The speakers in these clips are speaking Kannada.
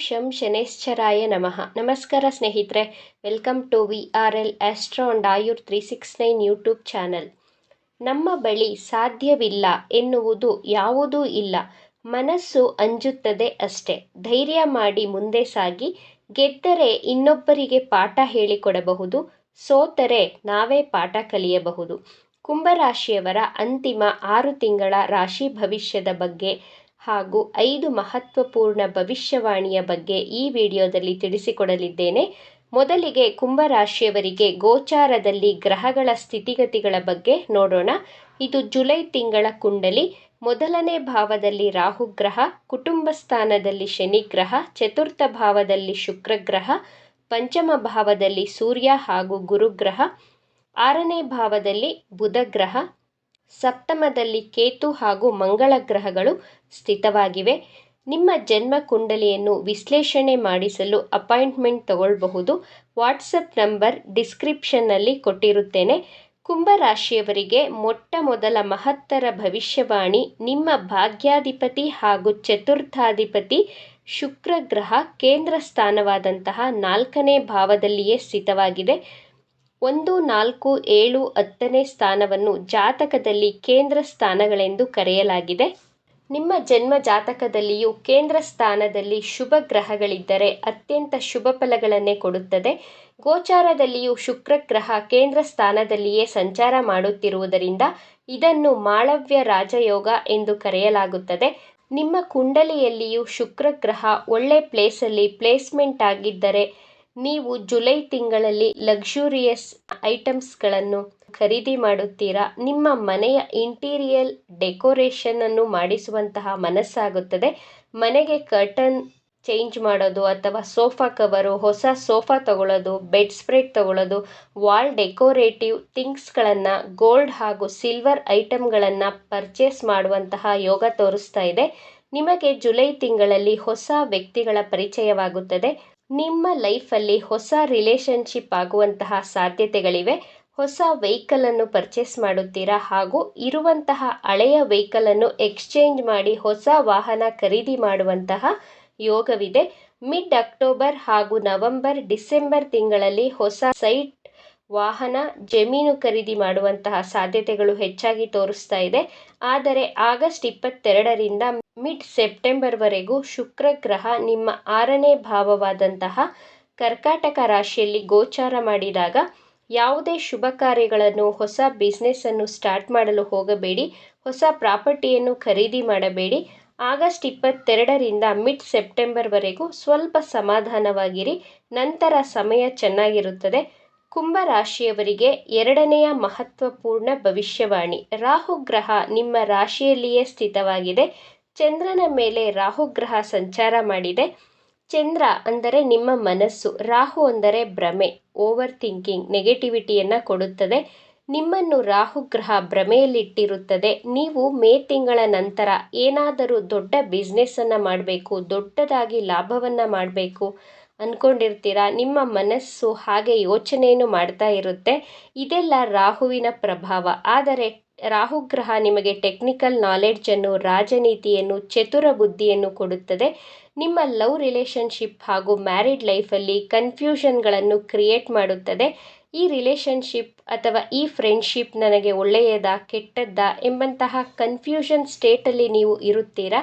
ಶಂ ಶನೇಶ್ಚರಾಯ ನಮಃ. ನಮಸ್ಕಾರ ಸ್ನೇಹಿತರೆ, welcome to VRL astro and Ayur 369 YouTube channel. ನಮ್ಮ ಬಳಿ ಸಾಧ್ಯವಿಲ್ಲ ಎನ್ನುವುದು ಯಾವುದೂ ಇಲ್ಲ, ಮನಸ್ಸು ಅಂಜುತ್ತದೆ ಅಷ್ಟೇ. ಧೈರ್ಯ ಮಾಡಿ ಮುಂದೆ ಸಾಗಿ. ಗೆದ್ದರೆ ಇನ್ನೊಬ್ಬರಿಗೆ ಪಾಠ ಹೇಳಿಕೊಡಬಹುದು, ಸೋತರೆ ನಾವೇ ಪಾಠ ಕಲಿಯಬಹುದು. ಕುಂಭರಾಶಿಯವರ ಅಂತಿಮ 6 ತಿಂಗಳ ರಾಶಿ ಭವಿಷ್ಯದ ಬಗ್ಗೆ ಹಾಗೂ 5 ಮಹತ್ವಪೂರ್ಣ ಭವಿಷ್ಯವಾಣಿಯ ಬಗ್ಗೆ ಈ ವಿಡಿಯೋದಲ್ಲಿ ತಿಳಿಸಿಕೊಡಲಿದ್ದೇನೆ. ಮೊದಲಿಗೆ ಕುಂಭರಾಶಿಯವರಿಗೆ ಗೋಚಾರದಲ್ಲಿ ಗ್ರಹಗಳ ಸ್ಥಿತಿಗತಿಗಳ ಬಗ್ಗೆ ನೋಡೋಣ. ಇದು ಜುಲೈ ತಿಂಗಳ ಕುಂಡಲಿ. ಮೊದಲನೇ ಭಾವದಲ್ಲಿ ರಾಹು ಗ್ರಹ, ಕುಟುಂಬ ಸ್ಥಾನದಲ್ಲಿ ಶನಿ ಗ್ರಹ, ಚತುರ್ಥ ಭಾವದಲ್ಲಿ ಶುಕ್ರ ಗ್ರಹ, ಪಂಚಮ ಭಾವದಲ್ಲಿ ಸೂರ್ಯ ಹಾಗೂ ಗುರುಗ್ರಹ, 6ನೇ ಭಾವದಲ್ಲಿ ಬುಧ ಗ್ರಹ, ಸಪ್ತಮದಲ್ಲಿ ಕೇತು ಹಾಗೂ ಮಂಗಳ ಗ್ರಹಗಳು ಸ್ಥಿತವಾಗಿವೆ. ನಿಮ್ಮ ಜನ್ಮ ಕುಂಡಲಿಯನ್ನು ವಿಶ್ಲೇಷಣೆ ಮಾಡಿಸಲು ಅಪಾಯಿಂಟ್ಮೆಂಟ್ ತಗೊಳ್ಬಹುದು. WhatsApp number ಡಿಸ್ಕ್ರಿಪ್ಷನ್ನಲ್ಲಿ ಕೊಟ್ಟಿರುತ್ತೇನೆ. ಕುಂಭರಾಶಿಯವರಿಗೆ ಮೊಟ್ಟ ಮೊದಲ ಮಹತ್ತರ ಭವಿಷ್ಯವಾಣಿ. ನಿಮ್ಮ ಭಾಗ್ಯಾಧಿಪತಿ ಹಾಗೂ ಚತುರ್ಥಾಧಿಪತಿ ಶುಕ್ರ ಗ್ರಹ ಕೇಂದ್ರ ಸ್ಥಾನವಾದಂತಹ 4ನೇ ಭಾವದಲ್ಲಿಯೇ ಸ್ಥಿತವಾಗಿದೆ. 1, 4, 7, 10ನೇ ಸ್ಥಾನವನ್ನು ಜಾತಕದಲ್ಲಿ ಕೇಂದ್ರ ಸ್ಥಾನಗಳೆಂದು ಕರೆಯಲಾಗಿದೆ. ನಿಮ್ಮ ಜನ್ಮ ಜಾತಕದಲ್ಲಿಯೂ ಕೇಂದ್ರ ಸ್ಥಾನದಲ್ಲಿ ಶುಭ ಗ್ರಹಗಳಿದ್ದರೆ ಅತ್ಯಂತ ಶುಭ ಫಲಗಳನ್ನೇ ಕೊಡುತ್ತದೆ. ಗೋಚಾರದಲ್ಲಿಯೂ ಶುಕ್ರ ಗ್ರಹ ಕೇಂದ್ರ ಸ್ಥಾನದಲ್ಲಿಯೇ ಸಂಚಾರ ಮಾಡುತ್ತಿರುವುದರಿಂದ ಇದನ್ನು ಮಾಳವ್ಯ ರಾಜಯೋಗ ಎಂದು ಕರೆಯಲಾಗುತ್ತದೆ. ನಿಮ್ಮ ಕುಂಡಲಿಯಲ್ಲಿಯೂ ಶುಕ್ರ ಗ್ರಹ ಒಳ್ಳೆ ಪ್ಲೇಸಲ್ಲಿ ಪ್ಲೇಸ್ಮೆಂಟ್ ಆಗಿದ್ದರೆ ನೀವು ಜುಲೈ ತಿಂಗಳಲ್ಲಿ ಲಕ್ಸುರಿಯಸ್ ಐಟಮ್ಸ್ಗಳನ್ನು ಖರೀದಿ ಮಾಡುತ್ತೀರಾ. ನಿಮ್ಮ ಮನೆಯ ಇಂಟೀರಿಯರ್ ಡೆಕೋರೇಷನ್ ಅನ್ನು ಮಾಡಿಸುವಂತಹ ಮನಸ್ಸಾಗುತ್ತದೆ. ಮನೆಗೆ ಕರ್ಟನ್ ಚೇಂಜ್ ಮಾಡೋದು ಅಥವಾ ಸೋಫಾ ಕವರು, ಹೊಸ ಸೋಫಾ ತಗೊಳ್ಳೋದು, ಬೆಡ್ ಸ್ಪ್ರೆಡ್ ತಗೊಳ್ಳೋದು, ವಾಲ್ ಡೆಕೋರೇಟಿವ್ ಥಿಂಗ್ಸ್ಗಳನ್ನು, ಗೋಲ್ಡ್ ಹಾಗೂ ಸಿಲ್ವರ್ ಐಟಮ್ಗಳನ್ನು ಪರ್ಚೇಸ್ ಮಾಡುವಂತಹ ಯೋಗ ತೋರಿಸ್ತಾ ಇದೆ. ನಿಮಗೆ ಜುಲೈ ತಿಂಗಳಲ್ಲಿ ಹೊಸ ವ್ಯಕ್ತಿಗಳ ಪರಿಚಯವಾಗುತ್ತದೆ. ನಿಮ್ಮ ಲೈಫಲ್ಲಿ ಹೊಸ ರಿಲೇಶನ್ಶಿಪ್ ಆಗುವಂತಹ ಸಾಧ್ಯತೆಗಳಿವೆ. ಹೊಸ ವೆಹಿಕಲನ್ನು ಪರ್ಚೇಸ್ ಮಾಡುತ್ತೀರಾ ಹಾಗೂ ಇರುವಂತಹ ಹಳೆಯ ವೆಹಿಕಲನ್ನು ಎಕ್ಸ್ಚೇಂಜ್ ಮಾಡಿ ಹೊಸ ವಾಹನ ಖರೀದಿ ಮಾಡುವಂತಹ ಯೋಗವಿದೆ. ಮಿಡ್ ಅಕ್ಟೋಬರ್ ಹಾಗೂ ನವೆಂಬರ್, ಡಿಸೆಂಬರ್ ತಿಂಗಳಲ್ಲಿ ಹೊಸ ಸೈಟ್, ವಾಹನ, ಜಮೀನು ಖರೀದಿ ಮಾಡುವಂತಹ ಸಾಧ್ಯತೆಗಳು ಹೆಚ್ಚಾಗಿ ತೋರಿಸ್ತಾ ಇದೆ. ಆದರೆ ಆಗಸ್ಟ್ 22ರಿಂದ ಮಿಡ್ ಸೆಪ್ಟೆಂಬರ್ವರೆಗೂ ಶುಕ್ರ ಗ್ರಹ ನಿಮ್ಮ 6ನೇ ಭಾವವಾದಂತಹ ಕರ್ಕಾಟಕ ರಾಶಿಯಲ್ಲಿ ಗೋಚಾರ ಮಾಡಿದಾಗ ಯಾವುದೇ ಶುಭ ಕಾರ್ಯಗಳನ್ನು, ಹೊಸ ಬಿಸ್ನೆಸ್ಸನ್ನು ಸ್ಟಾರ್ಟ್ ಮಾಡಲು ಹೋಗಬೇಡಿ. ಹೊಸ ಪ್ರಾಪರ್ಟಿಯನ್ನು ಖರೀದಿ ಮಾಡಬೇಡಿ. ಆಗಸ್ಟ್ 22ರಿಂದ ಮಿಡ್ ಸೆಪ್ಟೆಂಬರ್ವರೆಗೂ ಸ್ವಲ್ಪ ಸಮಾಧಾನವಾಗಿರಿ, ನಂತರ ಸಮಯ ಚೆನ್ನಾಗಿರುತ್ತದೆ. ಕುಂಭರಾಶಿಯವರಿಗೆ 2ನೆಯ ಮಹತ್ವಪೂರ್ಣ ಭವಿಷ್ಯವಾಣಿ. ರಾಹು ಗ್ರಹ ನಿಮ್ಮ ರಾಶಿಯಲ್ಲಿಯೇ ಸ್ಥಿತವಾಗಿದೆ. ಚಂದ್ರನ ಮೇಲೆ ರಾಹು ಗ್ರಹ ಸಂಚಾರ ಮಾಡಿದೆ. ಚಂದ್ರ ಅಂದರೆ ನಿಮ್ಮ ಮನಸ್ಸು, ರಾಹು ಅಂದರೆ ಭ್ರಮೆ, ಓವರ್ ಥಿಂಕಿಂಗ್, ನೆಗೆಟಿವಿಟಿಯನ್ನು ಕೊಡುತ್ತದೆ. ನಿಮ್ಮನ್ನು ರಾಹು ಗ್ರಹ ಭ್ರಮೆಯಲ್ಲಿಟ್ಟಿರುತ್ತದೆ. ನೀವು ಮೇ ತಿಂಗಳ ನಂತರ ಏನಾದರೂ ದೊಡ್ಡ ಬಿಸ್ನೆಸ್ಸನ್ನು ಮಾಡಬೇಕು, ದೊಡ್ಡದಾಗಿ ಲಾಭವನ್ನು ಮಾಡಬೇಕು ಅಂದ್ಕೊಂಡಿರ್ತೀರ. ನಿಮ್ಮ ಮನಸ್ಸು ಹಾಗೆ ಯೋಚನೆಯನ್ನು ಮಾಡ್ತಾ ಇರುತ್ತೆ. ಇದೆಲ್ಲ ರಾಹುವಿನ ಪ್ರಭಾವ. ಆದರೆ ರಾಹುಗ್ರಹ ನಿಮಗೆ ಟೆಕ್ನಿಕಲ್ ನಾಲೆಡ್ಜನ್ನು, ರಾಜನೀತಿಯನ್ನು, ಚತುರ ಬುದ್ಧಿಯನ್ನು ಕೊಡುತ್ತದೆ. ನಿಮ್ಮ ಲವ್ ರಿಲೇಷನ್ಶಿಪ್ ಹಾಗೂ ಮ್ಯಾರಿಡ್ ಲೈಫಲ್ಲಿ ಕನ್ಫ್ಯೂಷನ್ಗಳನ್ನು ಕ್ರಿಯೇಟ್ ಮಾಡುತ್ತದೆ. ಈ ರಿಲೇಷನ್ಶಿಪ್ ಅಥವಾ ಈ ಫ್ರೆಂಡ್ಶಿಪ್ ನನಗೆ ಒಳ್ಳೆಯದಾ ಕೆಟ್ಟದ್ದಾ ಎಂಬಂತಹ ಕನ್ಫ್ಯೂಷನ್ ಸ್ಟೇಟಲ್ಲಿ ನೀವು ಇರುತ್ತೀರಾ.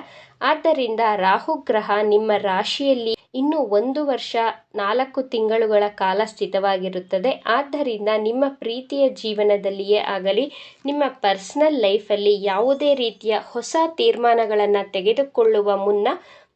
ಆದ್ದರಿಂದ ರಾಹುಗ್ರಹ ನಿಮ್ಮ ರಾಶಿಯಲ್ಲಿ ಇನ್ನು 1 ವರ್ಷ 4 ತಿಂಗಳುಗಳ ಕಾಲ ಸ್ಥಿತವಾಗಿರುತ್ತದೆ. ಆದ್ದರಿಂದ ನಿಮ್ಮ ಪ್ರೀತಿಯ ಜೀವನದಲ್ಲಿಯೇ ಆಗಲಿ, ನಿಮ್ಮ ಪರ್ಸನಲ್ ಲೈಫಲ್ಲಿ ಯಾವುದೇ ರೀತಿಯ ಹೊಸ ತೀರ್ಮಾನಗಳನ್ನು ತೆಗೆದುಕೊಳ್ಳುವ ಮುನ್ನ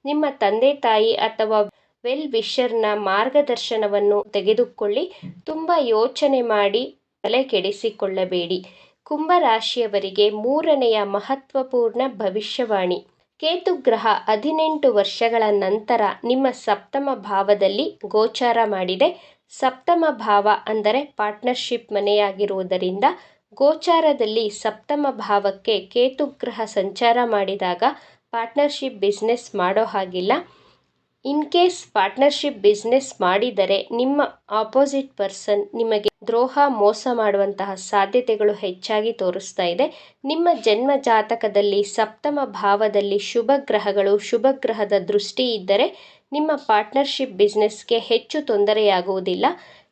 ನಿಮ್ಮ ತಂದೆ ತಾಯಿ ಅಥವಾ ವೆಲ್ ವಿಷರ್ನ ಮಾರ್ಗದರ್ಶನವನ್ನು ತೆಗೆದುಕೊಳ್ಳಿ. ತುಂಬ ಯೋಚನೆ ಮಾಡಿ ತಲೆ ಕೆಡಿಸಿಕೊಳ್ಳಬೇಡಿ. ಕುಂಭರಾಶಿಯವರಿಗೆ 3ನೆಯ ಮಹತ್ವಪೂರ್ಣ ಭವಿಷ್ಯವಾಣಿ. ಕೇತು ಗ್ರಹ 18 ವರ್ಷಗಳ ನಂತರ ನಿಮ್ಮ ಸಪ್ತಮ ಭಾವದಲ್ಲಿ ಗೋಚಾರ ಮಾಡಿದೆ. ಸಪ್ತಮ ಭಾವ ಅಂದರೆ ಪಾರ್ಟ್ನರ್ಶಿಪ್ ಮನೆಯಾಗಿರುವುದರಿಂದ ಗೋಚಾರದಲ್ಲಿ ಸಪ್ತಮ ಭಾವಕ್ಕೆ ಕೇತು ಗ್ರಹ ಸಂಚಾರ ಮಾಡಿದಾಗ ಪಾರ್ಟ್ನರ್ಶಿಪ್ ಬಿಸ್ನೆಸ್ ಮಾಡೋ ಹಾಗಿಲ್ಲ. ಇನ್ ಕೇಸ್ ಪಾರ್ಟ್ನರ್ಶಿಪ್ ಬಿಸ್ನೆಸ್ ಮಾಡಿದರೆ ನಿಮ್ಮ ಆಪೋಸಿಟ್ ಪರ್ಸನ್ ನಿಮಗೆ ದ್ರೋಹ ಮೋಸ ಮಾಡುವಂತಹ ಸಾಧ್ಯತೆಗಳು ಹೆಚ್ಚಾಗಿ ತೋರಿಸ್ತಾ ಇದೆ. ನಿಮ್ಮ ಜನ್ಮ ಜಾತಕದಲ್ಲಿ ಸಪ್ತಮ ಭಾವದಲ್ಲಿ ಶುಭ ಗ್ರಹಗಳು, ಶುಭ ಗ್ರಹದ ದೃಷ್ಟಿ ಇದ್ದರೆ ನಿಮ್ಮ ಪಾರ್ಟ್ನರ್ಶಿಪ್ ಬಿಸ್ನೆಸ್ಗೆ ಹೆಚ್ಚು ತೊಂದರೆಯಾಗುವುದಿಲ್ಲ.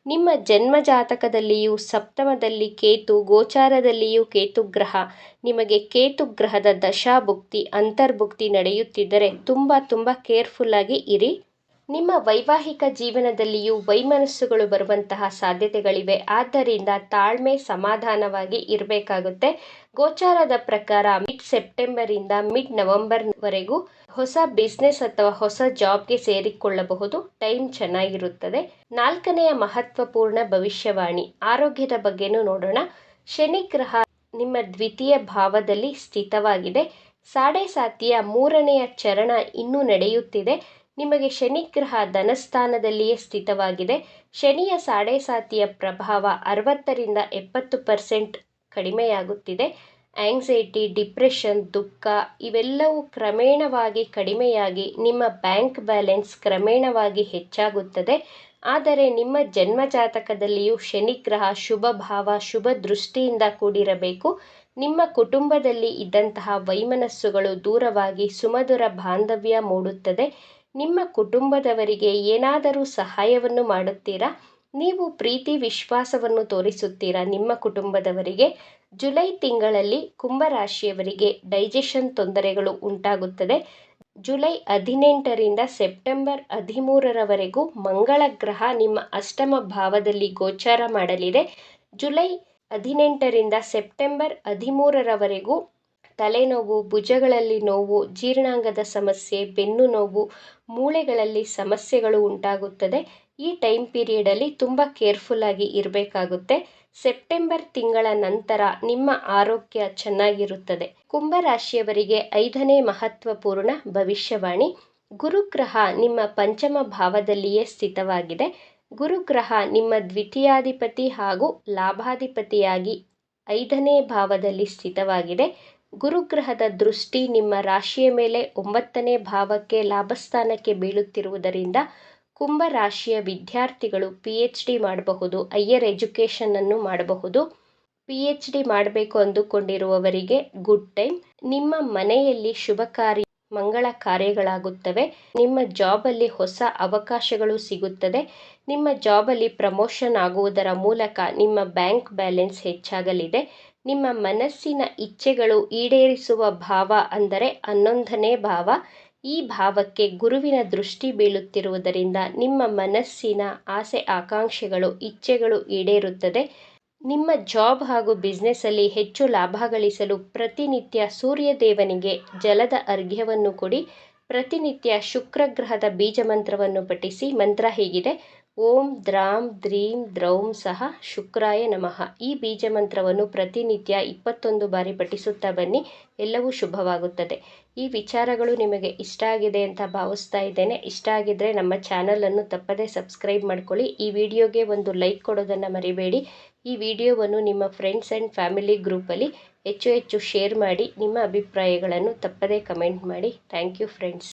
ನಿಮ್ಮ ಜನ್ಮ ಜಾತಕದಲ್ಲಿಯೂ ಸಪ್ತಮದಲ್ಲಿ ಕೇತು, ಗೋಚಾರದಲ್ಲಿಯೂ ಕೇತು ಗ್ರಹ, ನಿಮಗೆ ಕೇತು ಗ್ರಹದ ದಶಾಭುಕ್ತಿ ಅಂತರ್ಭುಕ್ತಿ ನಡೆಯುತ್ತಿದ್ದರೆ ತುಂಬ ಕೇರ್ಫುಲ್ ಆಗಿ ಇರಿ. ನಿಮ್ಮ ವೈವಾಹಿಕ ಜೀವನದಲ್ಲಿಯೂ ವೈಮನಸ್ಸುಗಳು ಬರುವಂತಹ ಸಾಧ್ಯತೆಗಳಿವೆ. ಆದ್ದರಿಂದ ತಾಳ್ಮೆ, ಸಮಾಧಾನವಾಗಿ ಇರಬೇಕಾಗುತ್ತೆ. ಗೋಚಾರದ ಪ್ರಕಾರ ಮಿಡ್ ಸೆಪ್ಟೆಂಬರಿಂದ ಮಿಡ್ ನವೆಂಬರ್ವರೆಗೂ ಹೊಸ ಬಿಸ್ನೆಸ್ ಅಥವಾ ಹೊಸ ಜಾಬ್ಗೆ ಸೇರಿಕೊಳ್ಳಬಹುದು. ಟೈಮ್ ಚೆನ್ನಾಗಿರುತ್ತದೆ. 4ನೆಯ ಮಹತ್ವಪೂರ್ಣ ಭವಿಷ್ಯವಾಣಿ, ಆರೋಗ್ಯದ ಬಗ್ಗೆನೂ ನೋಡೋಣ. ಶನಿ ಗ್ರಹ ನಿಮ್ಮ ದ್ವಿತೀಯ ಭಾವದಲ್ಲಿ ಸ್ಥಿತವಾಗಿದೆ. ಸಾಡೆ ಸಾತಿಯ 3ನೆಯ ಚರಣ ಇನ್ನೂ ನಡೆಯುತ್ತಿದೆ. ನಿಮಗೆ ಶನಿ ಗ್ರಹ ಧನಸ್ಥಾನದಲ್ಲಿಯೇ ಸ್ಥಿತವಾಗಿದೆ. ಶನಿಯ ಸಾಡೆ ಸಾತಿಯ ಪ್ರಭಾವ 60ರಿಂದ 70% ಕಡಿಮೆಯಾಗುತ್ತಿದೆ. ಆಂಗ್ಸೈಟಿ, ಡಿಪ್ರೆಷನ್, ದುಃಖ ಇವೆಲ್ಲವೂ ಕ್ರಮೇಣವಾಗಿ ಕಡಿಮೆಯಾಗಿ ನಿಮ್ಮ ಬ್ಯಾಂಕ್ ಬ್ಯಾಲೆನ್ಸ್ ಕ್ರಮೇಣವಾಗಿ ಹೆಚ್ಚಾಗುತ್ತದೆ. ಆದರೆ ನಿಮ್ಮ ಜನ್ಮ ಜಾತಕದಲ್ಲಿಯೂ ಶನಿಗ್ರಹ ಶುಭ ಭಾವ, ಶುಭ ದೃಷ್ಟಿಯಿಂದ ಕೂಡಿರಬೇಕು. ನಿಮ್ಮ ಕುಟುಂಬದಲ್ಲಿ ಇದ್ದಂತಹ ವೈಮನಸ್ಸುಗಳು ದೂರವಾಗಿ ಸುಮಧುರ ಬಾಂಧವ್ಯ ಮೂಡುತ್ತದೆ. ನಿಮ್ಮ ಕುಟುಂಬದವರಿಗೆ ಏನಾದರೂ ಸಹಾಯವನ್ನು ಮಾಡುತ್ತೀರಾ? ನೀವು ಪ್ರೀತಿ ವಿಶ್ವಾಸವನ್ನು ತೋರಿಸುತ್ತೀರಾ ನಿಮ್ಮ ಕುಟುಂಬದವರಿಗೆ? ಜುಲೈ ತಿಂಗಳಲ್ಲಿ ಕುಂಭರಾಶಿಯವರಿಗೆ ಡೈಜೆಷನ್ ತೊಂದರೆಗಳು ಉಂಟಾಗುತ್ತದೆ. ಜುಲೈ 18ರಿಂದ ಸೆಪ್ಟೆಂಬರ್ 13ರವರೆಗೂ ಮಂಗಳ ಗ್ರಹ ನಿಮ್ಮ ಅಷ್ಟಮ ಭಾವದಲ್ಲಿ ಗೋಚಾರ ಮಾಡಲಿದೆ. ಜುಲೈ 18ರಿಂದ ಸೆಪ್ಟೆಂಬರ್ 13ರವರೆಗೂ ತಲೆನೋವು, ಭುಜಗಳಲ್ಲಿ ನೋವು, ಜೀರ್ಣಾಂಗದ ಸಮಸ್ಯೆ, ಬೆನ್ನು ನೋವು, ಮೂಳೆಗಳಲ್ಲಿ ಸಮಸ್ಯೆಗಳು ಉಂಟಾಗುತ್ತದೆ. ಈ ಟೈಮ್ ಪೀರಿಯಡಲ್ಲಿ ತುಂಬ ಕೇರ್ಫುಲ್ ಆಗಿ ಇರಬೇಕಾಗುತ್ತೆ. ಸೆಪ್ಟೆಂಬರ್ ತಿಂಗಳ ನಂತರ ನಿಮ್ಮ ಆರೋಗ್ಯ ಚೆನ್ನಾಗಿರುತ್ತದೆ. ಕುಂಭರಾಶಿಯವರಿಗೆ 5ನೇ ಮಹತ್ವಪೂರ್ಣ ಭವಿಷ್ಯವಾಣಿ, ಗುರುಗ್ರಹ ನಿಮ್ಮ ಪಂಚಮ ಭಾವದಲ್ಲಿಯೇ ಸ್ಥಿತವಾಗಿದೆ. ಗುರುಗ್ರಹ ನಿಮ್ಮ ದ್ವಿತೀಯಾಧಿಪತಿ ಹಾಗೂ ಲಾಭಾಧಿಪತಿಯಾಗಿ 5ನೇ ಭಾವದಲ್ಲಿ ಸ್ಥಿತವಾಗಿದೆ. ಗುರುಗ್ರಹದ ದೃಷ್ಟಿ ನಿಮ್ಮ ರಾಶಿಯ ಮೇಲೆ 9ನೇ ಭಾವಕ್ಕೆ ಲಾಭಸ್ಥಾನಕ್ಕೆ ಬೀಳುತ್ತಿರುವುದರಿಂದ ಕುಂಭರಾಶಿಯ ವಿದ್ಯಾರ್ಥಿಗಳು PhD ಮಾಡಬಹುದು, ಹೈಯರ್ ಎಜುಕೇಷನನ್ನು ಮಾಡಬಹುದು. PhD ಮಾಡಬೇಕು ಅಂದುಕೊಂಡಿರುವವರಿಗೆ ಗುಡ್ ಟೈಮ್. ನಿಮ್ಮ ಮನೆಯಲ್ಲಿ ಶುಭ ಕಾರ್ಯ, ಮಂಗಳ ಕಾರ್ಯಗಳಾಗುತ್ತವೆ. ನಿಮ್ಮ ಜಾಬಲ್ಲಿ ಹೊಸ ಅವಕಾಶಗಳು ಸಿಗುತ್ತದೆ. ನಿಮ್ಮ ಜಾಬಲ್ಲಿ ಪ್ರಮೋಷನ್ ಆಗುವುದರ ಮೂಲಕ ನಿಮ್ಮ ಬ್ಯಾಂಕ್ ಬ್ಯಾಲೆನ್ಸ್ ಹೆಚ್ಚಾಗಲಿದೆ. ನಿಮ್ಮ ಮನಸ್ಸಿನ ಇಚ್ಛೆಗಳು ಈಡೇರಿಸುವ ಭಾವ ಅಂದರೆ 11ನೇ ಭಾವ. ಈ ಭಾವಕ್ಕೆ ಗುರುವಿನ ದೃಷ್ಟಿ ಬೀಳುತ್ತಿರುವುದರಿಂದ ನಿಮ್ಮ ಮನಸ್ಸಿನ ಆಸೆ ಆಕಾಂಕ್ಷೆಗಳು, ಇಚ್ಛೆಗಳು ಈಡೇರುತ್ತದೆ. ನಿಮ್ಮ ಜಾಬ್ ಹಾಗೂ ಬಿಸ್ನೆಸ್ಸಲ್ಲಿ ಹೆಚ್ಚು ಲಾಭ ಗಳಿಸಲು ಪ್ರತಿನಿತ್ಯ ಸೂರ್ಯದೇವನಿಗೆ ಜಲದ ಅರ್ಘ್ಯವನ್ನು ಕೊಡಿ. ಪ್ರತಿನಿತ್ಯ ಶುಕ್ರ ಗ್ರಹದ ಬೀಜ ಮಂತ್ರವನ್ನು ಪಠಿಸಿ. ಮಂತ್ರ ಹೀಗಿದೆ: ಓಂ ದ್ರಾಂ ದ್ರೀಂ ದ್ರೌಂ ಸಹ ಶುಕ್ರಾಯ ನಮಃ. ಈ ಬೀಜ ಮಂತ್ರವನ್ನು ಪ್ರತಿನಿತ್ಯ 21 ಬಾರಿ ಪಠಿಸುತ್ತಾ ಬನ್ನಿ. ಎಲ್ಲವೂ ಶುಭವಾಗುತ್ತದೆ. ಈ ವಿಚಾರಗಳು ನಿಮಗೆ ಇಷ್ಟ ಆಗಿದೆ ಅಂತ ಭಾವಿಸ್ತಾ ಇದ್ದೇನೆ. ಇಷ್ಟ ಆಗಿದ್ದರೆ ನಮ್ಮ ಚಾನಲನ್ನು ತಪ್ಪದೇ ಸಬ್ಸ್ಕ್ರೈಬ್ ಮಾಡ್ಕೊಳ್ಳಿ. ಈ ವಿಡಿಯೋಗೆ ಒಂದು ಲೈಕ್ ಕೊಡೋದನ್ನು ಮರಿಬೇಡಿ. ಈ ವಿಡಿಯೋವನ್ನು ನಿಮ್ಮ ಫ್ರೆಂಡ್ಸ್ ಆ್ಯಂಡ್ ಫ್ಯಾಮಿಲಿ ಗ್ರೂಪಲ್ಲಿ ಹೆಚ್ಚು ಶೇರ್ ಮಾಡಿ. ನಿಮ್ಮ ಅಭಿಪ್ರಾಯಗಳನ್ನು ತಪ್ಪದೇ ಕಮೆಂಟ್ ಮಾಡಿ. Thank you friends.